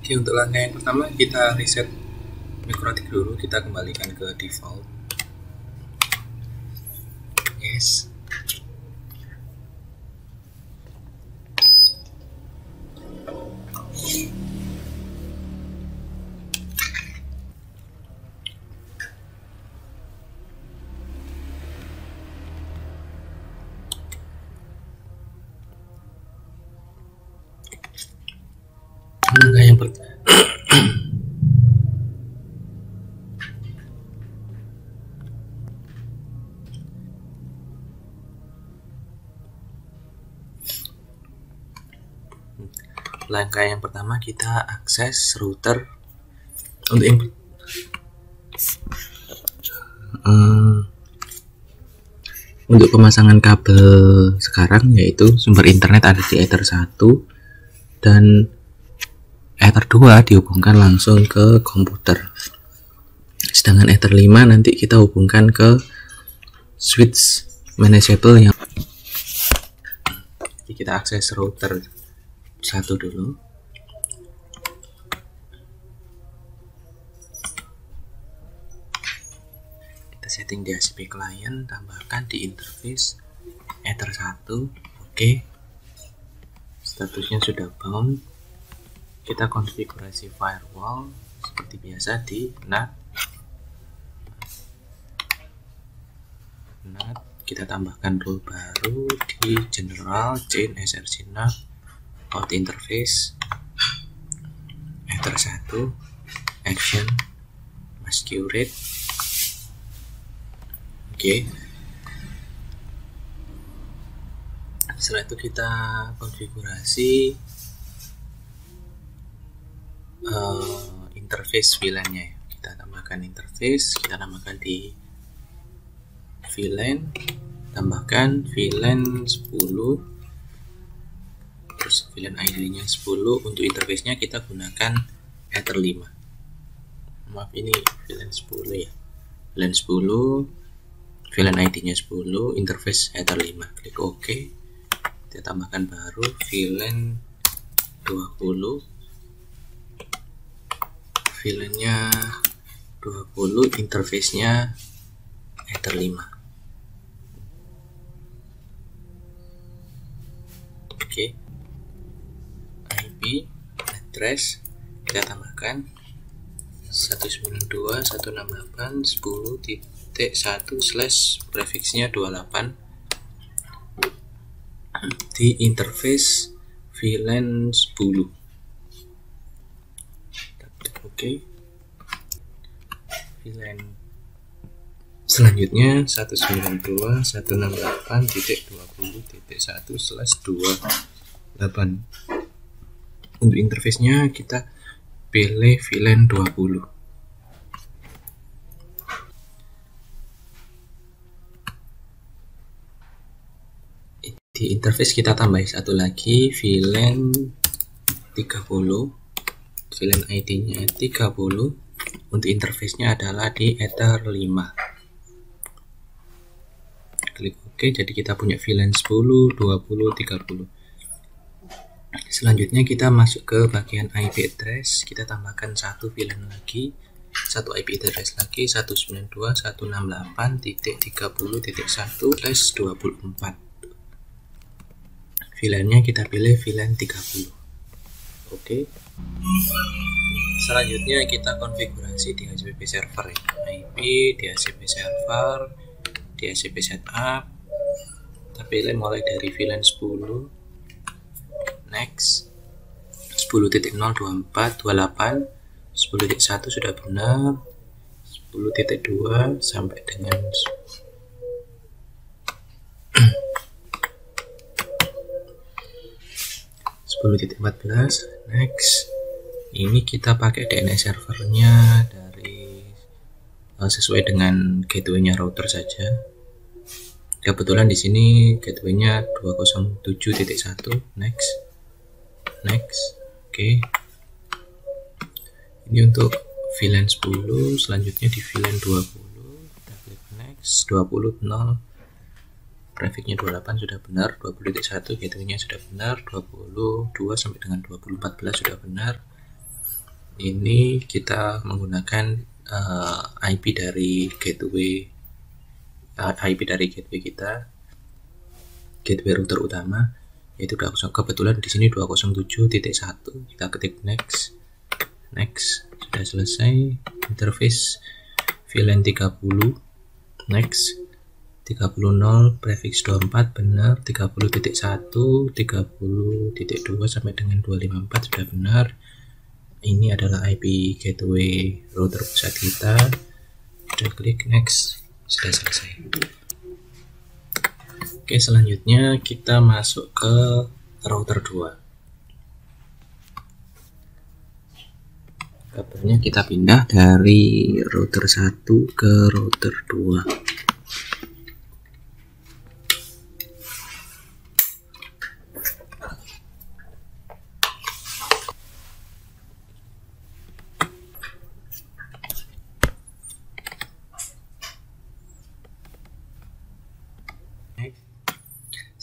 Oke, untuk langkah yang pertama kita reset mikrotik dulu, kita kembalikan ke default. Yes. Langkah yang pertama kita akses router. Untuk pemasangan kabel sekarang yaitu sumber internet ada di Ether 1 dan Ether 2 dihubungkan langsung ke komputer. Sedangkan Ether 5 nanti kita hubungkan ke switch manageable yang kita akses router 1 dulu. Kita setting DHCP client, tambahkan di interface Ether 1. Oke. Statusnya sudah bound. Kita konfigurasi firewall seperti biasa di NAT. Kita tambahkan rule baru di general chain src NAT out interface Ether 1 action masquerade. Oke. Setelah itu kita konfigurasi interface VLAN-nya. Kita tambahkan interface, kita tambahkan di VLAN, tambahkan VLAN 10, terus VLAN ID-nya 10. Untuk interface-nya kita gunakan Ether 5. Maaf, ini VLAN 10 ya. VLAN 10, VLAN ID-nya 10, interface Ether 5. Klik OK. Kita tambahkan baru VLAN 20. VLAN-nya 20, interface-nya Ether 5. Oke. IP address kita tambahkan 192.168.10.1 prefixnya 28 di interface VLAN 10. Oke. VLAN selanjutnya 192.168.20.1/28. Untuk interface-nya kita pilih VLAN 20. Di interface kita tambahin satu lagi VLAN 30. VLAN ID-nya 30. Untuk interface-nya adalah di Ether 5. Klik OK. Jadi kita punya VLAN 10, 20, 30. Selanjutnya kita masuk ke bagian IP address. Kita tambahkan satu VLAN lagi, satu IP address lagi, 192.168.30.1/24. VLAN-nya kita pilih VLAN 30. Oke. Selanjutnya kita konfigurasi DHCP server ya. IP, DHCP server, DHCP setup. Kita pilih mulai dari VLAN 10. Next. 10.02428, 10.1 sudah benar. 10.2 sampai dengan 10.14. Next. Ini kita pakai DNS servernya dari sesuai dengan gateway-nya router saja. Kebetulan di sini gateway-nya 207.1. Next. Oke. Ini untuk VLAN 10, selanjutnya di VLAN 20. Kita klik next. 20.0. Prefixnya 28 sudah benar, 20.1 gateway-nya sudah benar, 22 sampai dengan 2014 sudah benar. Ini kita menggunakan IP dari gateway kita, gateway router utama, yaitu kebetulan di sini 207.1. Kita ketik next, sudah selesai. Interface VLAN 30, next. 30.0 prefix 24 benar, 30.1, 30.2 sampai dengan 254 sudah benar. Ini adalah IP gateway router pusat kita. Sudah klik next, sudah selesai. Oke, selanjutnya kita masuk ke router 2. Kabelnya kita pindah dari router 1 ke router 2.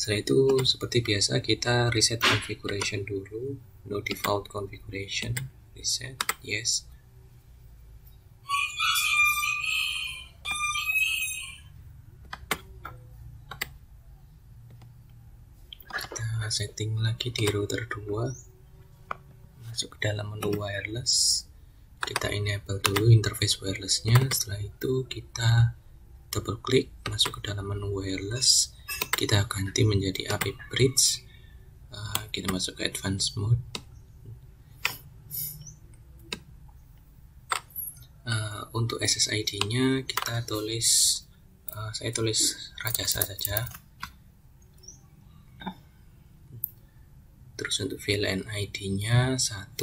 Setelah itu seperti biasa kita reset configuration dulu. No default configuration, reset, yes. Kita setting lagi di router 2, masuk ke dalam menu wireless, kita enable dulu interface wirelessnya. Setelah itu kita double klik masuk ke dalam menu wireless, kita ganti menjadi AP bridge. Kita masuk ke advanced mode. Untuk SSID nya kita tulis, saya tulis Rajasa saja. Terus untuk VLAN ID nya 1.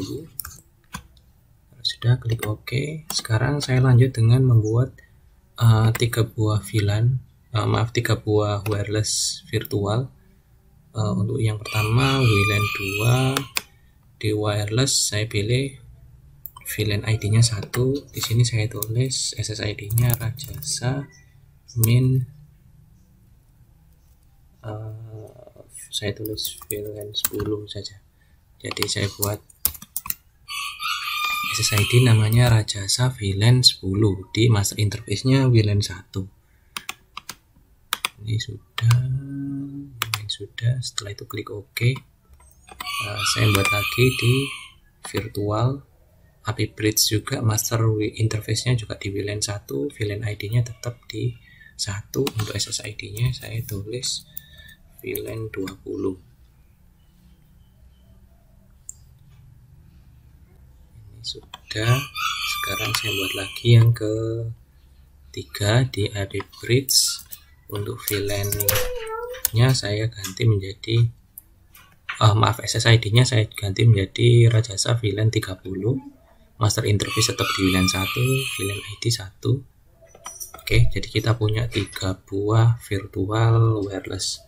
Sudah, klik OK. Sekarang saya lanjut dengan membuat 3 buah VLAN, 3 buah wireless virtual. Untuk yang pertama VLAN 2, di wireless saya pilih VLAN ID-nya 1. Di sini saya tulis SSID-nya Rajasa min, saya tulis VLAN 10 saja. Jadi saya buat SSID namanya Rajasa VLAN 10, di master interface-nya VLAN 1. Ini sudah, setelah itu klik OK. Saya buat lagi di virtual AP bridge juga, master interface-nya juga di VLAN 1, VLAN ID-nya tetap di 1. Untuk SSID-nya saya tulis VLAN 20. Ini sudah. Sekarang saya buat lagi yang ketiga di AP bridge. Untuk VLAN-nya saya ganti menjadi SSID-nya saya ganti menjadi Rajasa VLAN 30. Master interface tetap di VLAN 1, VLAN ID 1. Oke, jadi kita punya 3 buah virtual wireless.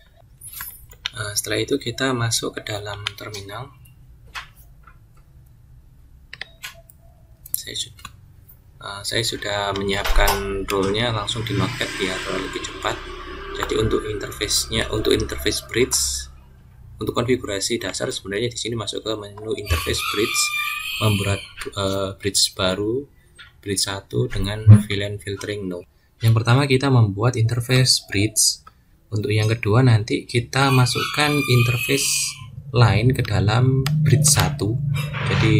Setelah itu kita masuk ke dalam terminal. Saya sudah menyiapkan role-nya langsung di market biar lebih cepat. Jadi untuk interface bridge, untuk konfigurasi dasar sebenarnya di sini masuk ke menu interface bridge, membuat bridge baru, bridge 1 dengan VLAN filtering node. Yang pertama kita membuat interface bridge. Untuk yang kedua nanti kita masukkan interface lain ke dalam bridge 1. Jadi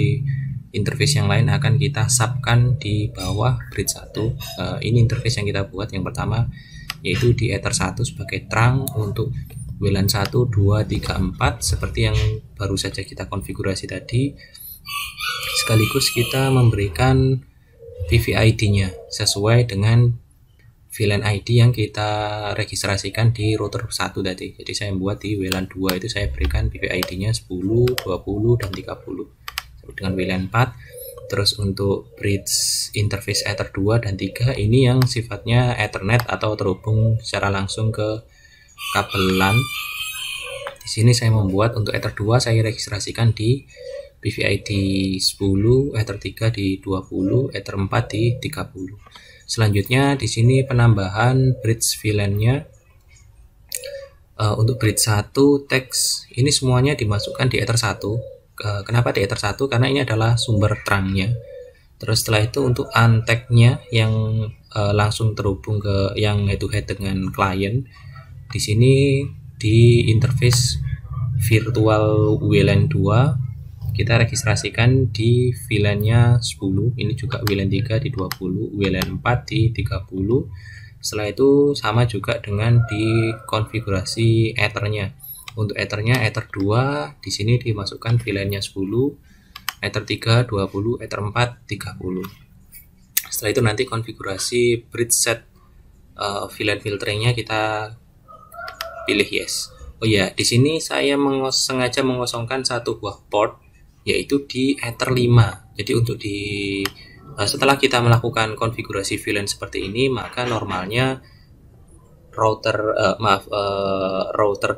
interface yang lain akan kita subkan di bawah bridge 1. Ini interface yang kita buat yang pertama, yaitu di Ether 1 sebagai trunk untuk WLAN 1, 2, 3, 4 seperti yang baru saja kita konfigurasi tadi. Sekaligus kita memberikan PVID-nya sesuai dengan VLAN ID yang kita registrasikan di router 1 tadi. Jadi saya membuat di WLAN 2 itu saya berikan PVID-nya 10, 20, dan 30. Dengan WLAN 4. Terus untuk bridge interface Ether 2 dan 3 ini yang sifatnya Ethernet atau terhubung secara langsung ke kabel LAN. Di sini saya membuat untuk Ether 2 saya registrasikan di PVID 10, Ether 3 di 20, Ether 4 di 30. Selanjutnya di sini penambahan bridge VLAN-nya. Untuk bridge 1 teks ini semuanya dimasukkan di Ether 1 Kenapa di Ether 1? Karena ini adalah sumber terangnya. Terus setelah itu untuk anteknya yang langsung terhubung ke yang head to head dengan klien, di sini di interface virtual WLAN 2 kita registrasikan di VLAN-nya 10, ini juga WLAN 3 di 20, WLAN 4 di 30. Setelah itu sama juga dengan di konfigurasi Ether-nya. Untuk Ether-nya Ether 2 di sini dimasukkan VLAN-nya 10, Ether 3 20, Ether 4 30. Setelah itu nanti konfigurasi bridge set VLAN filteringnya kita pilih yes. Oh ya, di sini saya sengaja mengosongkan satu buah port, yaitu di Ether 5. Jadi untuk setelah kita melakukan konfigurasi VLAN seperti ini, maka normalnya router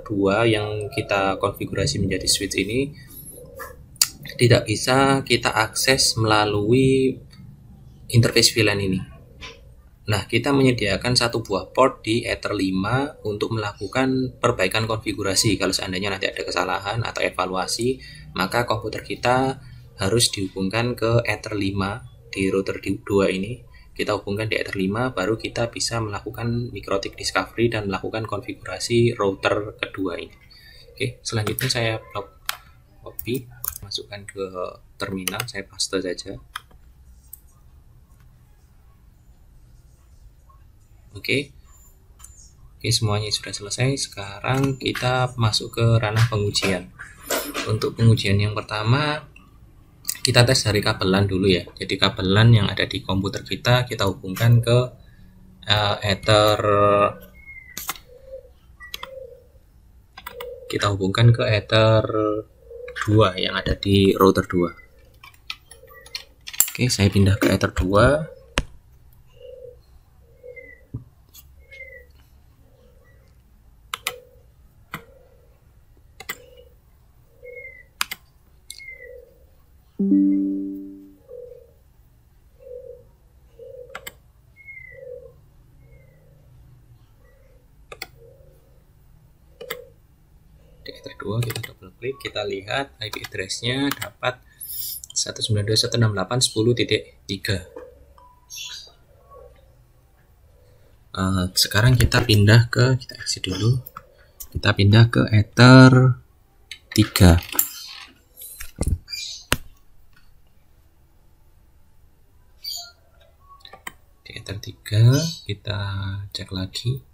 2 yang kita konfigurasi menjadi switch ini tidak bisa kita akses melalui interface VLAN ini. Nah, kita menyediakan satu buah port di Ether 5 untuk melakukan perbaikan konfigurasi. Kalau seandainya nanti ada kesalahan atau evaluasi, maka komputer kita harus dihubungkan ke Ether 5 di router 2 ini. Kita hubungkan di Ether 5, baru kita bisa melakukan MikroTik discovery dan melakukan konfigurasi router kedua ini. Oke, selanjutnya saya copy, masukkan ke terminal, saya paste saja. Oke, semuanya sudah selesai. Sekarang kita masuk ke ranah pengujian. Untuk pengujian yang pertama, kita tes dari kabelan dulu ya. Jadi kabelan yang ada di komputer kita hubungkan ke Ether, Ether 2 yang ada di router 2. Oke, saya pindah ke Ether 2. Di Ether 2 kita double klik, kita lihat IP address-nya dapat 192.168.10.3. Sekarang kita exit dulu. Kita pindah ke Ether 3. Di Ether 3 kita cek lagi.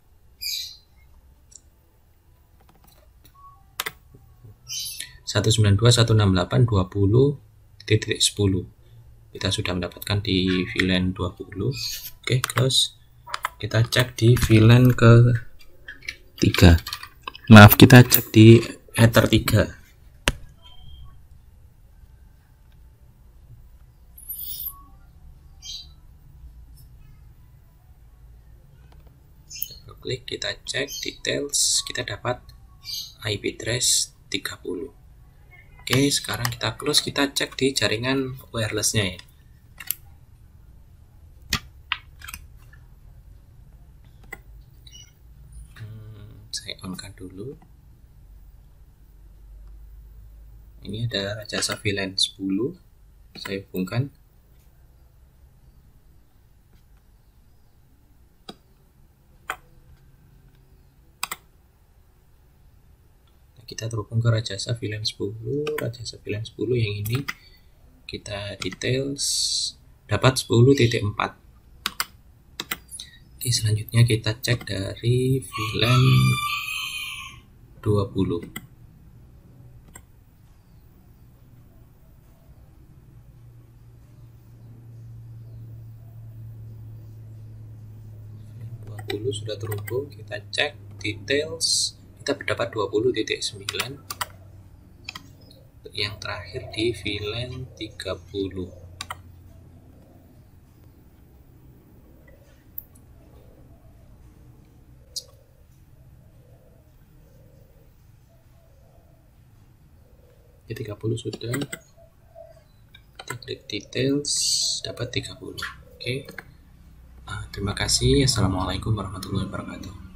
Satu 192.168.20.10. Kita sudah mendapatkan di VLAN 20. Oke, close. Kita cek di VLAN ke 3. Maaf, kita cek di Ether 3. Klik, kita cek details, kita dapat IP address 30. Oke, sekarang kita close, kita cek di jaringan wirelessnya ya. Saya on-kan dulu. Ini ada Rajasa VLAN 10. Saya hubungkan. Kita terhubung ke Rajasa VLAN 10, Rajasa VLAN 10 yang ini. Kita details, dapat 10.4. Oke, selanjutnya kita cek dari VLAN 20. Sudah terhubung, kita cek details, kita dapat 20.9. Yang terakhir di VLAN 30. Di 30 sudah. Kita klik details, dapat 30. Oke. Terima kasih. Assalamualaikum warahmatullahi wabarakatuh.